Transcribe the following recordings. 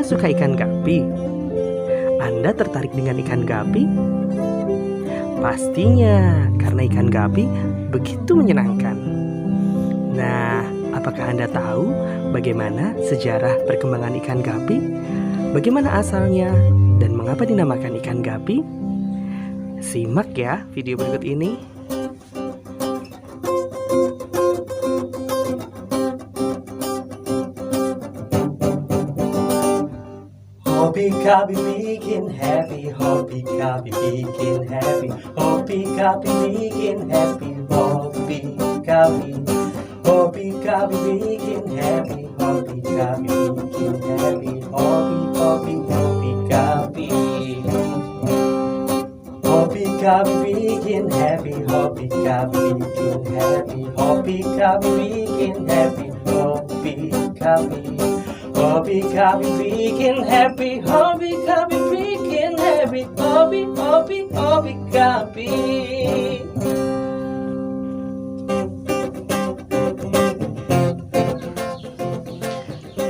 suka ikan gapi? Anda tertarik dengan ikan gapi? Pastinya, karena ikan gapi begitu menyenangkan. Nah, apakah Anda tahu bagaimana sejarah perkembangan ikan gapi? Bagaimana asalnya dan mengapa dinamakan ikan gapi? Simak ya video berikut ini. Hobi Gapi bikin happy, Hobi Gapi bikin happy, Hobi Gapi bikin happy, Hobi Gapi, Hobi Gapi bikin happy, Hobi Gapi bikin happy, Hobi Gapi, Hobi Gapi bikin happy, Hobi Gapi bikin happy, Hobi Gapi bikin happy, Hobi Gapi. Hobi Gapi bikin happy, Hobi Gapi bikin happy, Hobi Gapi.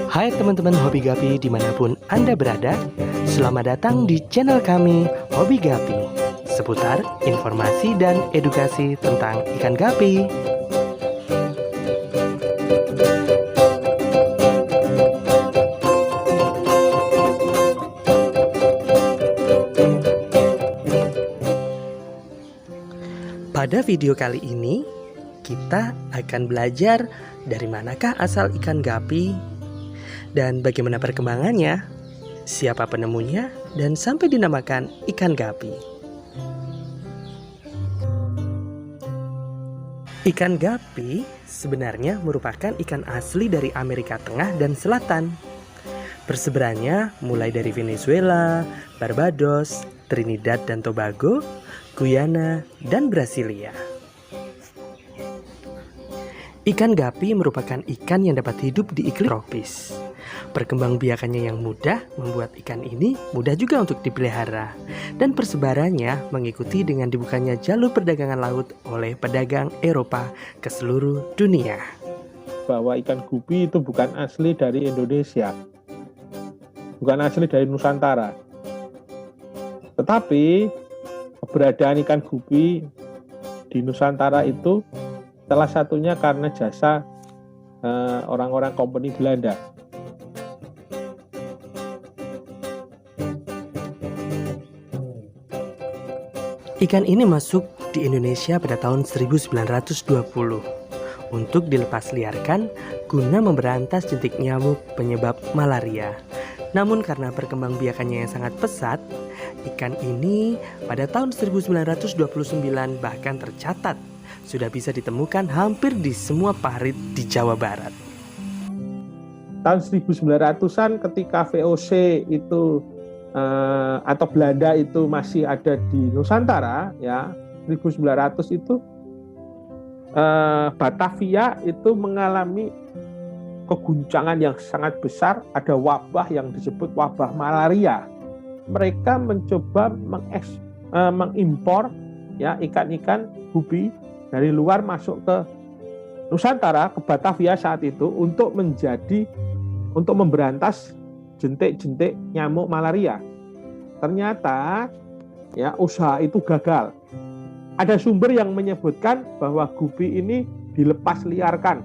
Hai teman-teman Hobi Gapi dimanapun Anda berada, selamat datang di channel kami Hobi Gapi, seputar informasi dan edukasi tentang ikan gapi. Pada video kali ini, kita akan belajar dari manakah asal ikan gapi dan bagaimana perkembangannya, siapa penemunya, dan sampai dinamakan ikan gapi. Ikan gapi sebenarnya merupakan ikan asli dari Amerika Tengah dan Selatan. Persebarannya mulai dari Venezuela, Barbados, Trinidad dan Tobago, Guyana, dan Brasilia. Ikan gapi merupakan ikan yang dapat hidup di iklim tropis. Perkembangbiakannya yang mudah membuat ikan ini mudah juga untuk dipelihara, dan persebarannya mengikuti dengan dibukanya jalur perdagangan laut oleh pedagang Eropa ke seluruh dunia. Bahwa ikan gupi itu bukan asli dari Indonesia, bukan asli dari Nusantara, tetapi keberadaan ikan gupi di Nusantara itu salah satunya karena jasa orang-orang kompeni Belanda. Ikan ini masuk di Indonesia pada tahun 1920 untuk dilepas liarkan guna memberantas jentik nyamuk penyebab malaria. Namun karena perkembangbiakannya yang sangat pesat, ikan ini pada tahun 1929 bahkan tercatat sudah bisa ditemukan hampir di semua parit di Jawa Barat. Tahun 1900-an ketika VOC itu atau Belanda itu masih ada di Nusantara, ya 1900 itu Batavia itu mengalami keguncangan yang sangat besar, ada wabah yang disebut wabah malaria. Mereka mencoba mengimpor ya ikan-ikan gupi dari luar masuk ke Nusantara, ke Batavia saat itu untuk memberantas jentik-jentik nyamuk malaria. Ternyata ya usaha itu gagal. Ada sumber yang menyebutkan bahwa gupi ini dilepas liarkan.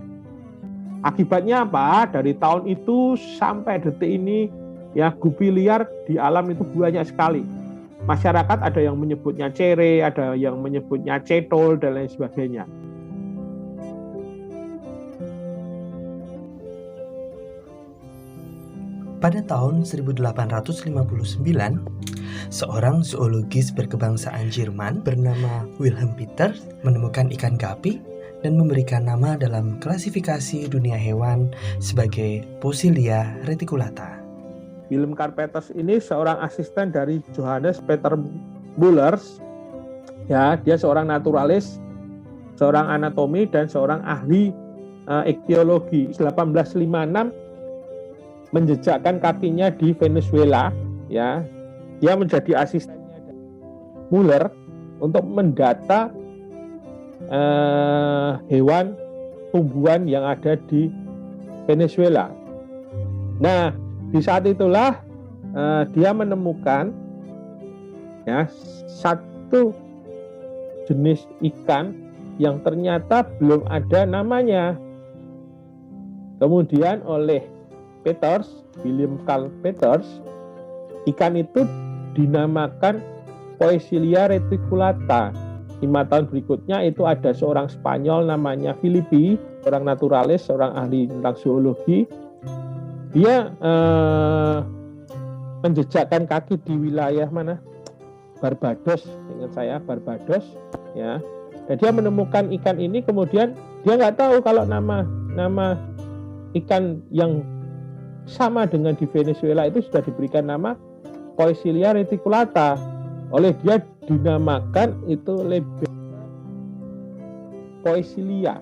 Akibatnya apa? Dari tahun itu sampai detik ini ya gupi liar di alam itu banyak sekali. Masyarakat ada yang menyebutnya cere, ada yang menyebutnya cetol dan lain sebagainya. Pada tahun 1859, seorang zoologis berkebangsaan Jerman bernama Wilhelm Peter menemukan ikan gapi dan memberikan nama dalam klasifikasi dunia hewan sebagai Posilia reticulata. Willem Carpenters ini seorang asisten dari Johannes Peter Müllers. Ya, dia seorang naturalis, seorang anatomi dan seorang ahli ichtyologi. 1856 menjejakkan kakinya di Venezuela, ya. Dia menjadi asistennya Müller untuk mendata hewan tumbuhan yang ada di Venezuela. Nah, Di saat itulah dia menemukan ya satu jenis ikan yang ternyata belum ada namanya. Kemudian oleh William Carl Peters, ikan itu dinamakan Poecilia reticulata. 5 tahun berikutnya itu ada seorang Spanyol namanya Filippi, seorang naturalis, seorang ahli tentang zoologi. Dia menjejakkan kaki di wilayah mana? Barbados, ingat saya Barbados, ya. Dan dia menemukan ikan ini, kemudian dia nggak tahu kalau nama ikan yang sama dengan di Venezuela itu sudah diberikan nama Poecilia reticulata. Oleh dia dinamakan itu Poecilia.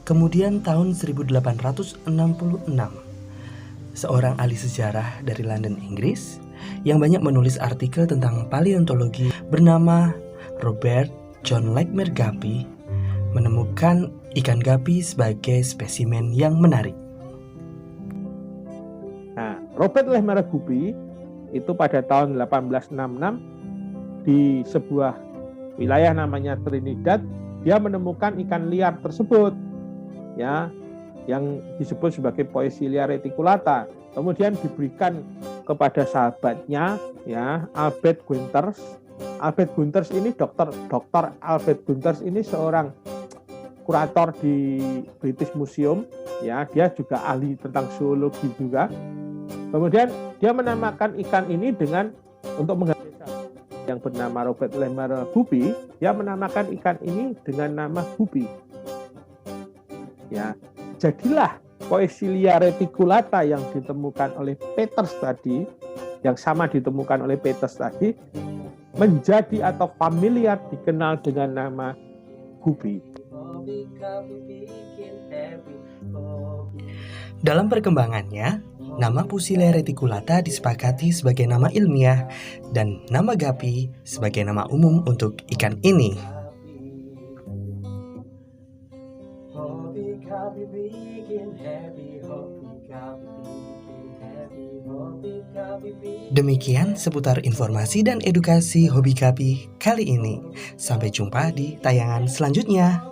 Kemudian tahun 1866, seorang ahli sejarah dari London, Inggris, yang banyak menulis artikel tentang paleontologi bernama Robert John Lechmer Guppy menemukan ikan guppy sebagai spesimen yang menarik. Nah, Robert Lechmer Guppy itu pada tahun 1866 di sebuah wilayah namanya Trinidad, dia menemukan ikan liar tersebut, ya, yang disebut sebagai Poecilia reticulata. Kemudian diberikan kepada sahabatnya, ya, Albert Gunters. Albert Gunters ini dokter Albert Gunters ini seorang kurator di British Museum, ya, dia juga ahli tentang zoologi juga. Kemudian dia menamakan ikan ini dengan, untuk menghargai yang bernama Robert Lechmer Guppy, dia menamakan ikan ini dengan nama Guppy. Ya, jadilah Poecilia reticulata yang ditemukan oleh Peters tadi, yang sama ditemukan oleh Peters tadi, menjadi atau familiar dikenal dengan nama Guppy. Dalam perkembangannya, nama Poecilia reticulata disepakati sebagai nama ilmiah dan nama guppy sebagai nama umum untuk ikan ini. Demikian seputar informasi dan edukasi hobi guppy kali ini. Sampai jumpa di tayangan selanjutnya.